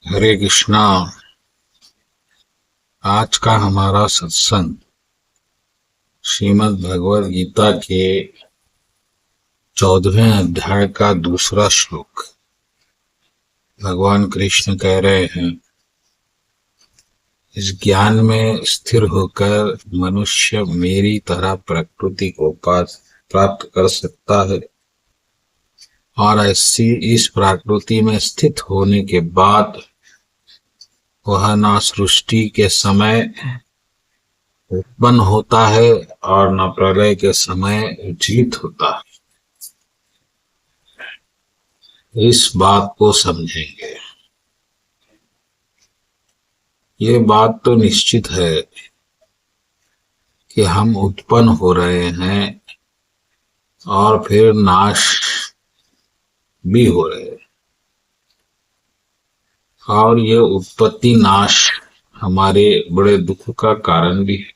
हरे कृष्णा। आज का हमारा सत्संग श्रीमद् भगवद गीता के 14वें अध्याय का दूसरा श्लोक। भगवान कृष्ण कह रहे हैं, इस ज्ञान में स्थिर होकर मनुष्य मेरी तरह प्रकृति को प्राप्त कर सकता है और ऐसी इस प्रकृति में स्थित होने के बाद वह ना सृष्टि के समय उत्पन्न होता है और न प्रलय के समय जीत होता है। इस बात को समझेंगे। ये बात तो निश्चित है कि हम उत्पन्न हो रहे हैं और फिर नाश भी हो रहे हैं, और ये उत्पत्ति नाश हमारे बड़े दुख का कारण भी है,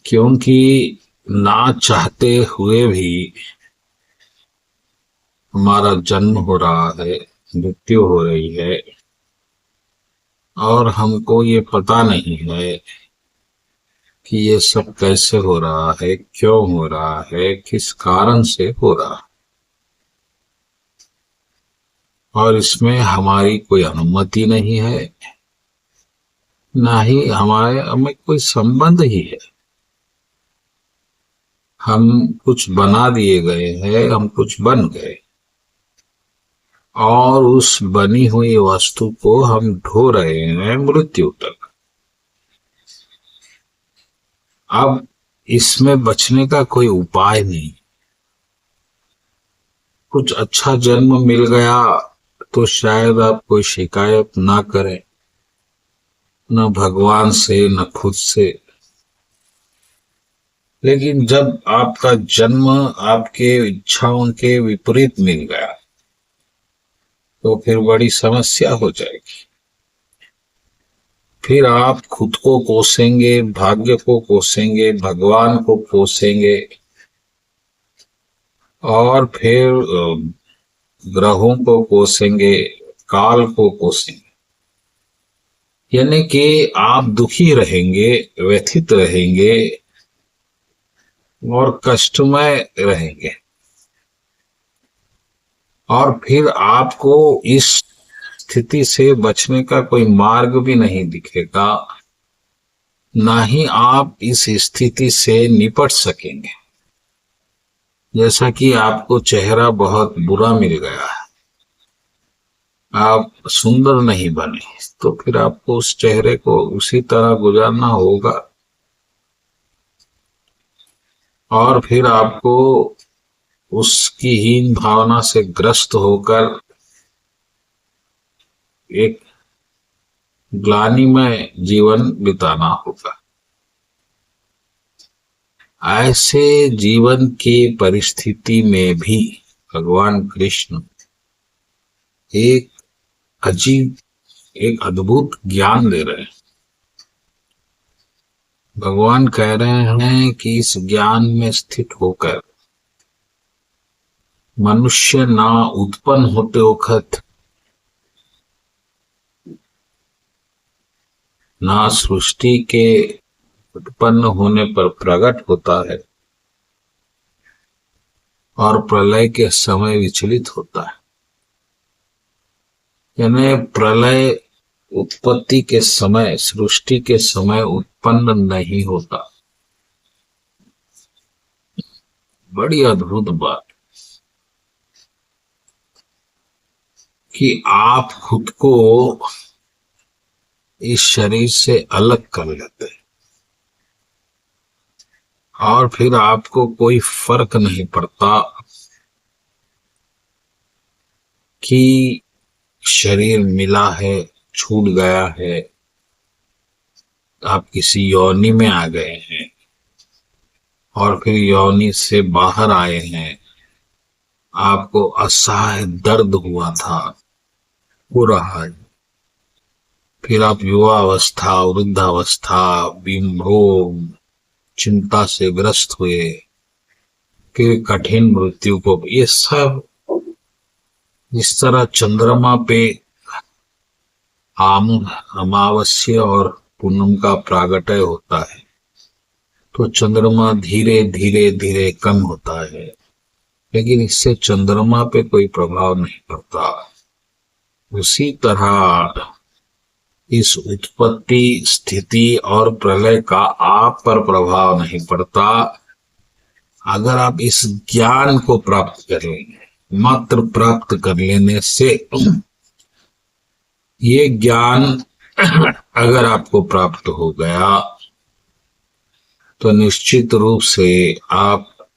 क्योंकि ना चाहते हुए भी हमारा जन्म हो रहा है, मृत्यु हो रही है, और हमको ये पता नहीं है कि ये सब कैसे हो रहा है, क्यों हो रहा है, किस कारण से हो रहा है, और इसमें हमारी कोई अनुमति नहीं है, ना ही हमें कोई संबंध ही है। हम कुछ बना दिए गए हैं, हम कुछ बन गए और उस बनी हुई वस्तु को हम ढो रहे हैं मृत्यु तक। अब इसमें बचने का कोई उपाय नहीं। कुछ अच्छा जन्म मिल गया तो शायद आप कोई शिकायत ना करें, न भगवान से न खुद से। लेकिन जब आपका जन्म आपके इच्छाओं के विपरीत मिल गया तो फिर बड़ी समस्या हो जाएगी। फिर आप खुद को कोसेंगे, भाग्य को कोसेंगे, भगवान को कोसेंगे, और फिर ग्रहों को कोसेंगे, काल को कोसेंगे। यानी कि आप दुखी रहेंगे, व्यथित रहेंगे और कष्टमय रहेंगे, और फिर आपको इस स्थिति से बचने का कोई मार्ग भी नहीं दिखेगा, ना ही आप इस स्थिति से निपट सकेंगे। जैसा कि आपको चेहरा बहुत बुरा मिल गया है, आप सुंदर नहीं बने, तो फिर आपको उस चेहरे को उसी तरह गुजारना होगा, और फिर आपको उसकी हीन भावना से ग्रस्त होकर एक ग्लानिमय जीवन बिताना होगा। ऐसे जीवन की परिस्थिति में भी भगवान कृष्ण एक अजीब, एक अद्भुत ज्ञान दे रहे हैं। भगवान कह रहे हैं कि इस ज्ञान में स्थित होकर मनुष्य ना उत्पन्न होते वक्त, ना सृष्टि के उत्पन्न होने पर प्रकट होता है, और प्रलय के समय विचलित होता है। यानी प्रलय उत्पत्ति के समय, सृष्टि के समय उत्पन्न नहीं होता। बड़ी अद्भुत बात कि आप खुद को इस शरीर से अलग कर लेते हैं, और फिर आपको कोई फर्क नहीं पड़ता कि शरीर मिला है, छूट गया है, आप किसी योनि में आ गए हैं और फिर योनि से बाहर आए हैं, आपको असहाय दर्द हुआ था, हो रहा है, फिर आप युवावस्था, वृद्धावस्था, विभोग, चिंता से ग्रस्त हुए, फिर कठिन मृत्यु को, ये सब इस तरह चंद्रमा पे अमावस्या और पूनम का प्रागट्य होता है तो चंद्रमा धीरे धीरे धीरे कम होता है, लेकिन इससे चंद्रमा पे कोई प्रभाव नहीं पड़ता। उसी तरह इस उत्पत्ति, स्थिति और प्रलय का आप पर प्रभाव नहीं पड़ता अगर आप इस ज्ञान को प्राप्त कर लेंगे। मात्र प्राप्त कर लेने से ये ज्ञान अगर आपको प्राप्त हो गया तो निश्चित रूप से आप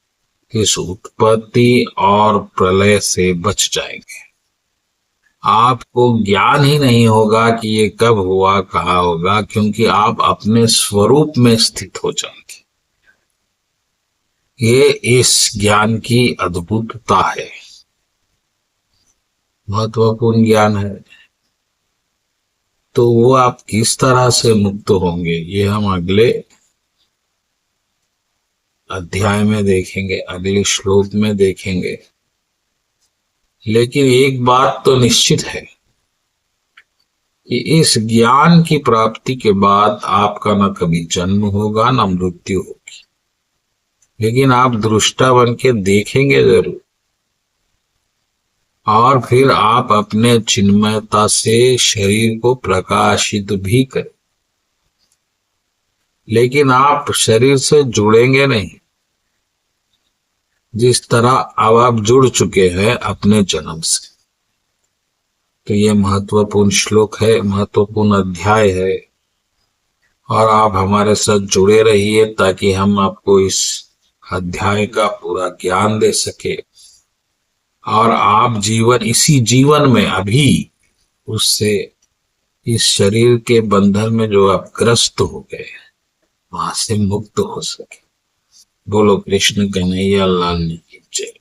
इस उत्पत्ति और प्रलय से बच जाएंगे। आपको ज्ञान ही नहीं होगा कि ये कब हुआ, कहाँ होगा, क्योंकि आप अपने स्वरूप में स्थित हो जाएंगे। ये इस ज्ञान की अद्भुतता है, महत्वपूर्ण ज्ञान है। तो वो आप किस तरह से मुक्त होंगे ये हम अगले अध्याय में देखेंगे, अगले श्लोक में देखेंगे। लेकिन एक बात तो निश्चित है कि इस ज्ञान की प्राप्ति के बाद आपका न कभी जन्म होगा न मृत्यु होगी, लेकिन आप दृष्टा बन के देखेंगे जरूर। और फिर आप अपने चिन्मयता से शरीर को प्रकाशित भी करें, लेकिन आप शरीर से जुड़ेंगे नहीं, जिस तरह अब आप जुड़ चुके हैं अपने जन्म से। तो ये महत्वपूर्ण श्लोक है, महत्वपूर्ण अध्याय है, और आप हमारे साथ जुड़े रहिए ताकि हम आपको इस अध्याय का पूरा ज्ञान दे सके और आप इसी जीवन में अभी उससे, इस शरीर के बंधन में जो आप ग्रस्त हो गए वहां से मुक्त हो सके। बोलो कृष्ण कन्हैया लाल की जय।